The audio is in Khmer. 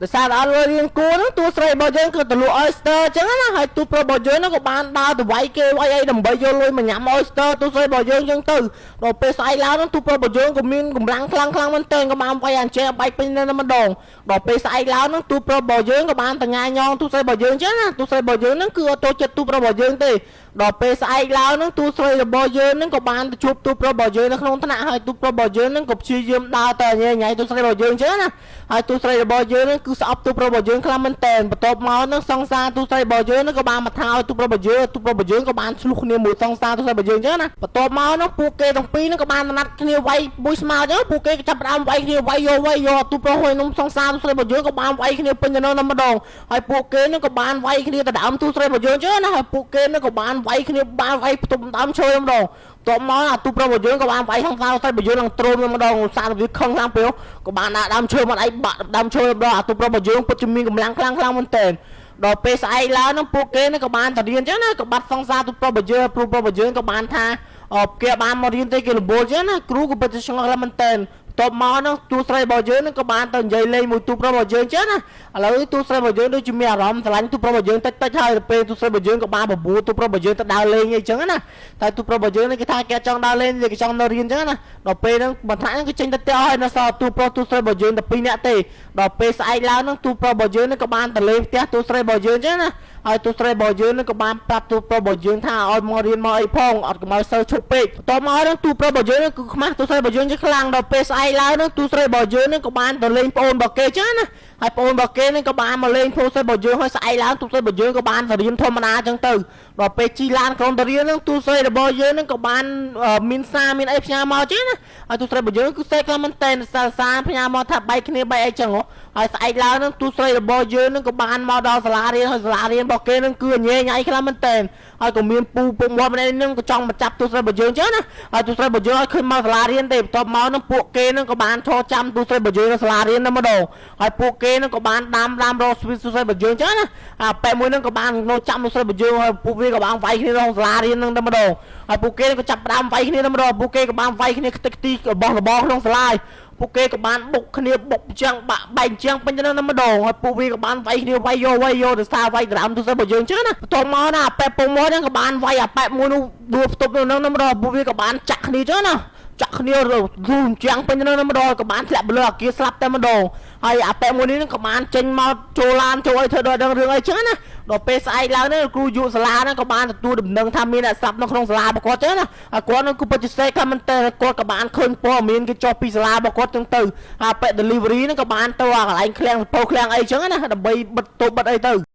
ដោយសារអត់រៀនគួរហ្នឹងតួស្រីរបស់យើងគឺទៅលក់ oyster អញ្ចឹងណាហើយទូប្រុសរបស់យើងហ្នឹងក៏បានដើរទៅវាយគេវាយអីដើម្បីយកលុយមកញ៉ាំ oyster ទូស្រីរបស់យើងអញ្ចឹងទៅដល់ពេលស្អែកឡើងហ្នឹងទូប្រុសរបស់យើងក៏មានកម្លាំងខ្លាំងមែនទែនក៏បានវាយអញ្ចឹងបែកពេញនៅម្ដងដល់ពេលស្អែកឡើងហ្នឹងទូប្រុសរបស់យើងក៏បានតញ៉ាញងទូស្រីរបស់យើងអញ្ចឹងណាទូស្រីរបស់យើងហ្នឹងគឺអត់ចូលចិត្តទូប្រុសរបស់យើងទេដល់ពេលស្អែកឡើងហ្នឹងទូស្រីរបស់យើងហ្នឹងក៏បានទៅជួបទូប្រុសរបស់យើងនៅក្នុងថ្នាក់ហើយទូប្រុសរបស់យើងហ្នឹងក៏ព្យាយាមដើរទៅញ៉ៃទូស្រីរបស់យើងអញ្ចឹងណាហើយទូស្រីរបស់យើងហ្នឹងគឺស្អប់ទូប្រុសរបស់យើងខ្លាំងមែនតើបន្ទាប់មកហ្នឹងសង្សារទូស្រីរបស់យើងហ្នឹងក៏បានមកថាឲ្យទូប្រុសរបស់យើងក៏បានឆ្លុះគ្នាមួយសង្សារទូស្រីរបស់យើងអញ្ចឹងណាបន្ទាប់មកហ្នឹងពួកគេទាំងពីរហ្នឹងក៏បានណាត់គ្នាវាយមួយស្មើអញ្ចឹងពួកគេក៏ចាប់ផ្ដើមវាយគ្នាវាយយកទូប្រុសហើយនឹងសង្សារទូស្រីរបស់យើងក៏បានវាយគ្នាពេញទៅនៅម្ដងហើយពួកគេហ្នឹងក៏បានវាយគ្នាទៅដើមទូស្រីរបស់យើងអញ្ចឹងណាហើយពួកគេហ្នឹងក៏បានវាយគ្នាបានវាយផ្ទុំដើមឈើម្ដងតបមកអាទូប្រុសរបស់យើងក៏បានវាយខាងស្រីរបស់យើងនឹងទ្រោមម្ដងសារវាខឹងខ្លាំងពេកក៏បានដាក់ដើមឈើមកអីបាក់ដើមឈើម្ដងអាទូប្រុសរបស់យើងពិតជាមានកម្លាំងខ្លាំងមែនតើដល់ពេលស្អែកឡើងហ្នឹងពួកគេហ្នឹងក៏បានទៅរៀនអញ្ចឹងណាក៏បាត់សង្សារទូប្រុសរបស់យើងក៏បានថាគេបានមករៀនទេគេលំបូលអញ្ចឹងណាគ្រូក៏ពិតជាឆ្ងល់មែនតើតបមកហ្នឹងទូស្រីរបស់យើងហ្នឹងក៏បានទៅនិយាយលេងមួយទូប្រុសរបស់យើងអញ្ចឹងណាឥឡូវទូស្រីរបស់យើងដូចជាមានអារម្មណ៍ស្រឡាញ់ទូប្រុសរបស់យើងតិចហើយទៅពេលទូស្រីរបស់យើងក៏បានបបួលទូប្រុសរបស់យើងទៅដើរលេងអីចឹងណាតែទូប្រុសរបស់យើងនេះគេថាគេចង់ដើរលេងគេចង់នៅរៀនអញ្ចឹងណាដល់ពេលហ្នឹងបន្ថែមហ្នឹងគេចេញទៅផ្ទះហើយនៅសល់ទូប្រុសទូស្រីរបស់យើងតែ2នាក់ទេដល់ពេលស្អែកឡើងហ្នឹងទូប្រុសរបស់យើងនេះក៏បានទៅលេងផ្ទះទូស្រីរបស់យើងអញ្ចឹងណាហើយទូស្រីរបស់យើងនឹងក៏បានប្រាប់ទូប្រុសរបស់យើងថាឲ្យមករៀនមកអីផងអត់កុំឲ្យសូវឈប់ពេកបន្ទាប់មកហ្នឹងទូប្រុសរបស់យើងគឺខ្មាស់ទូស្រីរបស់យើងខ្លាំងដល់ពេលស្អែកឡើងហ្នឹងទូស្រីរបស់យើងនឹងក៏បានទៅលេងប្អូនរបស់គេចឹងណាហើយប្អូនរបស់គេនឹងក៏បានមកលេងទូស្រីរបស់យើងហើយស្អែកឡើងទូស្រីរបស់យើងក៏បានទៅរៀនធម្មតាចឹងទៅដល់ពេលជីឡានក្រុមទៅរៀនហ្នឹងទូស្រីរបស់យើងនឹងក៏បានមានសារមានអីផ្ញើមកចឹងណាហើយទូស្រីរបស់យើងគឺសេកខ្លាំងមែនតែសារផ្ញើមកថាបែកគ្នាបែកអីចឹងហើយស្អែកឡើងហ្នឹងទូស្រីរបស់យើងនឹងក៏បានមកដល់សាលារៀនហើយសាលារៀនរបស់គេនឹងគឺញ៉ៃញ៉ៃខ្លាំងមែនតើហើយក៏មានពូពុកមាត់ម្នាក់នឹងក៏ចង់មកចាប់ទូស្រីរបស់យើងចឹងណាហើយទូស្រីរបស់យើងឲ្យឃើញមកសាលារៀនទេបន្ទាប់មកនឹងពួកគេនឹងក៏បានឈរចាំទូស្រីរបស់យើងនៅសាលារៀនតែម្ដងហើយពួកគេនឹងក៏បានដាំរកស្វីតទូស្រីរបស់យើងចឹងណាប៉ែមួយនឹងក៏បាននៅចាំទូស្រីរបស់យើងហើយពួកវាក៏បានវាយគ្នាក្នុងសាលារៀននឹងតែម្ដងហើយពួកគេក៏ចាប់ផ្ដើមវាយគ្នាតែម្ដងពួកគេក៏បានវាយគ្នាខ្ទេចខ្ទីរបស់ក្នុងសាលាពួកគេក៏បានបុកគ្នាបុកជាងបាក់បែកជាងពេញទៅនឹងម្ដងហើយពួកវាក៏បានវាយគ្នាវាយយកទៅសារវាយក្រាមទូស្រីរបស់យើងចឹងណាបន្ទាប់មកណាប៉ែពងមកហ្នឹងក៏បានវាយអាប៉ែមួយនោះដួលផ្ទប់នៅនឹងម្ដងពួកវាក៏បានចាក់គ្នាចឹងណាចាក់គ្នារូមជាងពេញទៅនឹងម្ដងក៏បានធ្លាក់បលើអាគារស្លាប់តែម្ដងហើយអាប៉ែមួយនេះក៏បានចេញមកចូលឡានចូលអីធ្វើដល់រឿងអីចឹងណាដល់ពេលស្អែកឡើងនេះគ្រូយុសាលាហ្នឹងក៏បានទទួលដំណឹងថាមានអ្នកស្លាប់នៅក្នុងសាលារបស់គាត់ចឹងណាហើយគាត់នឹងគឺពិតជាសេកមែនតើគាត់ក៏បានឃើញព័ត៌មានគេចុះពីសាលារបស់គាត់ចឹងទៅហើយប៉ែ delivery ហ្នឹងក៏បានទៅអាកន្លែងឃ្លាំងសភៅឃ្លាំងអីចឹងណាដើម្បីបិទតូបបិទអីទៅ